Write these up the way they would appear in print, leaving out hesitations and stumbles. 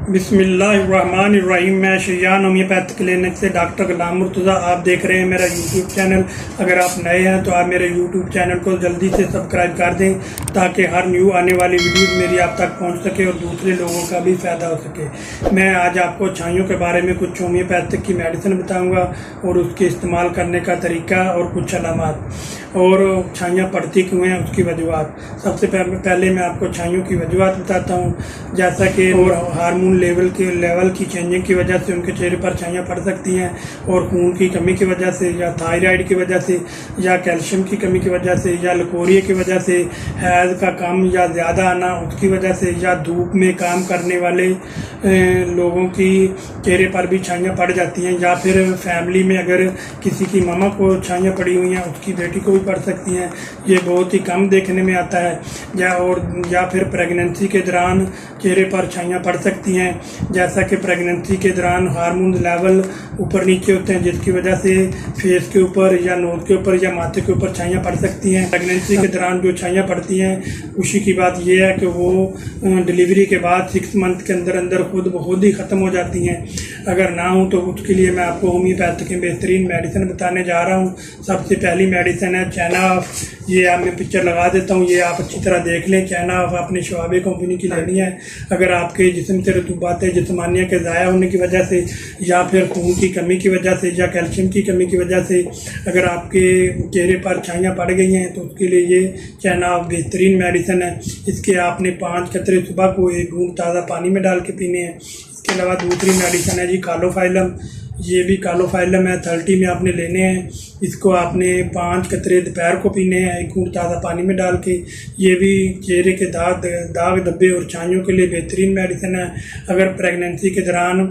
बिस्मिल्लाहिर्रहमानिर्रहीम। मैं शैयान homeopath clinic से डॉक्टर गुलाम मुर्तज़ा। आप देख रहे हैं मेरा यूट्यूब चैनल। अगर आप नए हैं तो आप मेरे यूट्यूब चैनल को जल्दी से सब्सक्राइब कर दें ताकि हर न्यू आने वाली वीडियो मेरी आप तक पहुंच सके और दूसरे लोगों का भी फ़ायदा हो सके। मैं आज आपको छाइयों के बारे में कुछ होम्योपैथिक की मेडिसिन बताऊँगा और उसके इस्तेमाल करने का तरीका और कुछ अलामात और छाइयाँ पड़ती क्यों हैं उसकी वजूहत। सबसे पहले मैं आपको छाइयों की वजूहत बताता हूँ। जैसा कि और हार्मोन लेवल की चेंजिंग की वजह से उनके चेहरे पर छाइयाँ पड़ सकती हैं, और खून की कमी की वजह से या थायराइड की वजह से या कैल्शियम की कमी की वजह से या लकोरिया की वजह से, हैज़ का कम या ज़्यादा आना उसकी वजह से, या धूप में काम करने वाले लोगों की चेहरे पर भी छाइयाँ पड़ जाती हैं, या फिर फैमिली में अगर किसी की मामा को छाइयाँ पड़ी हुई हैं उसकी बेटी को भी पड़ सकती हैं। ये बहुत ही कम देखने में आता है। या फिर प्रेगनेंसी के दौरान चेहरे पर छाइयाँ पड़ सकती हैं। जैसा कि प्रेगनेंसी के दौरान हार्मोन लेवल ऊपर नीचे होते हैं जिसकी वजह से फेस के ऊपर या नोज के ऊपर या माथे के ऊपर छाइयाँ पड़ सकती हैं। प्रेगनेंसी के दौरान जो छाइयाँ पड़ती हैं, खुशी की बात यह है कि वो डिलीवरी के बाद 6 मंथ के अंदर अंदर खुद ब खुद ही ख़त्म हो जाती हैं। अगर ना हो तो उसके लिए मैं आपको होम्योपैथ की बेहतरीन मेडिसिन बताने जा रहा हूँ। सबसे पहली मेडिसिन है चैनाफ। ये आप मैं पिक्चर लगा देता हूँ, ये आप अच्छी तरह देख लें। चैनाफ अपने शवाबे कंपनी की लेनी है। अगर आपके जिस्म से रतूबात जिस्मानिया के ज़ाया होने की वजह से, या फिर खून की कमी की वजह से, या कैल्शियम की कमी की वजह से अगर आपके चेहरे पर छाइयाँ पड़ गई हैं तो उसके लिए ये चैनाफ बेहतरीन मेडिसिन है। इसके आपने 5 कतरे सुबह को 1 घूंट ताज़ा पानी में डाल के पीने हैं। इसके अलावा दूसरी मेडिसिन है जी कालोफाइलम। ये भी कालोफाइलम है, 30 में आपने लेने हैं। इसको आपने 5 कतरे दोपहर को पीने हैं 1 घूंट ताज़ा पानी में डाल के। ये भी चेहरे के दाग धब्बे और छाइयों के लिए बेहतरीन मेडिसिन है। अगर प्रेगनेंसी के दौरान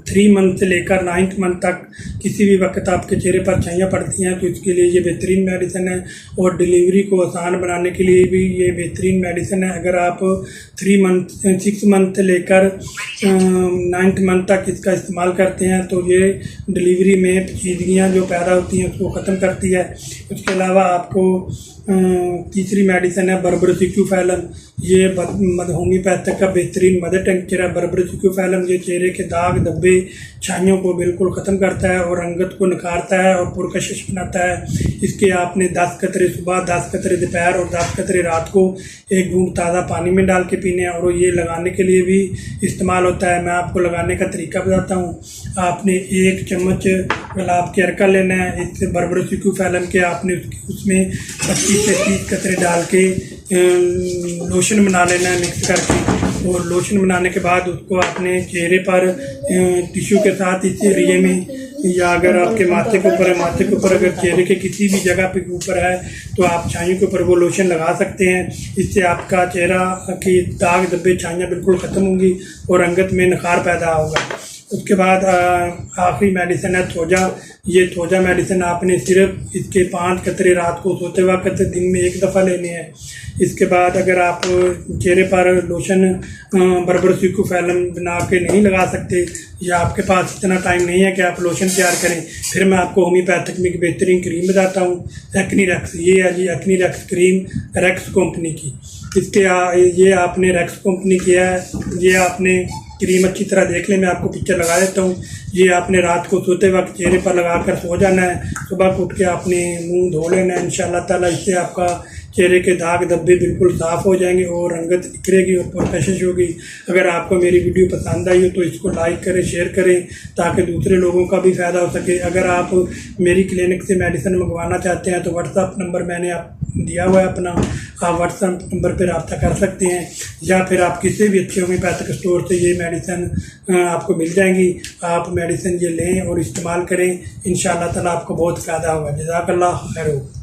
3 मंथ से लेकर 9th मंथ तक किसी भी वक्त आपके चेहरे पर छाइयाँ पड़ती हैं तो इसके लिए ये बेहतरीन मेडिसिन है। और डिलीवरी को आसान बनाने के लिए भी ये बेहतरीन मेडिसिन है। अगर आप 6 मंथ से लेकर 9th मंथ तक इसका इस्तेमाल करते हैं तो ये डिलीवरी में पेचीदगियाँ जो पैदा होती हैं उसको ख़त्म करती है। उसके अलावा आपको तीसरी मेडिसिन है बर्बरसिक्यूफैलम। ये होम्योपैथिक का बेहतरीन मदर टिंचर है। बर्बरसिक्यूफैलम ये चेहरे के दाग धब्बे छाइयों को बिल्कुल ख़त्म करता है और रंगत को निखारता है और पुरकशिश बनाता है। इसके आपने 10 कतरे सुबह, 10 कतरे दोपहर और 10 कतरे रात को 1 घूंट ताज़ा पानी में डाल के पीने हैं। और ये लगाने के लिए भी इस्तेमाल होता है। मैं आपको लगाने का तरीका बताता हूँ। आपने 1 चम्मच गुलाब के अर्का लेना है। इससे बर्बरसिक्यूफैलम के आपने उसमें 25 से 30 कतरे डाल के लोशन बना लेना है मिक्स करके। और लोशन बनाने के बाद उसको अपने चेहरे पर टिश्यू के साथ इस एरिए में, या अगर आपके माथे के ऊपर है, माथे के ऊपर अगर चेहरे के किसी भी जगह पे ऊपर है तो आप छाइयों के ऊपर वो लोशन लगा सकते हैं। इससे आपका चेहरा की दाग धब्बे छाइयाँ बिल्कुल ख़त्म होंगी और रंगत में निखार पैदा होगा। उसके बाद आखिरी मेडिसिन है थोजा। ये थोजा मेडिसिन आपने सिर्फ इसके 5 कतरे रात को सोते वक्त दिन में 1 दफ़ा लेने हैं। इसके बाद अगर आप चेहरे पर लोशन बर्बरसिक्यूफैलम बना के नहीं लगा सकते, या आपके पास इतना टाइम नहीं है कि आप लोशन तैयार करें, फिर मैं आपको होम्योपैथिक में एक बेहतरीन क्रीम बताता हूँ, एक्नी रेक्स। ये है जी acne Rex cream, Rex company की। ये आपने रेक्स कंपनी की है। ये आपने क्रीम अच्छी तरह देख लें, मैं आपको पिक्चर लगा देता हूँ। ये आपने रात को सोते वक्त चेहरे पर लगाकर सो जाना है। सुबह उठ के आपने मुंह धो लेना है। इंशाल्लाह ताला इससे आपका चेहरे के दाग धब्बे बिल्कुल साफ़ हो जाएंगे और रंगत निखरेगी और पुरकशिश होगी। अगर आपको मेरी वीडियो पसंद आई हो तो इसको लाइक करें, शेयर करें ताकि दूसरे लोगों का भी फ़ायदा हो सके। अगर आप मेरी क्लिनिक से मेडिसिन मंगवाना चाहते हैं तो व्हाट्सअप नंबर मैंने आप दिया हुआ है अपना, आप व्हाट्सअप नंबर पर रब्ता कर सकते हैं, या फिर आप किसी भी अच्छे होम्योपैथिक स्टोर से ये मेडिसिन आपको मिल जाएंगी। आप मेडिसिन ये लें और इस्तेमाल करें। इंशाअल्लाह ताला आपको बहुत फ़ायदा होगा। जज़ाकल्लाह खैर।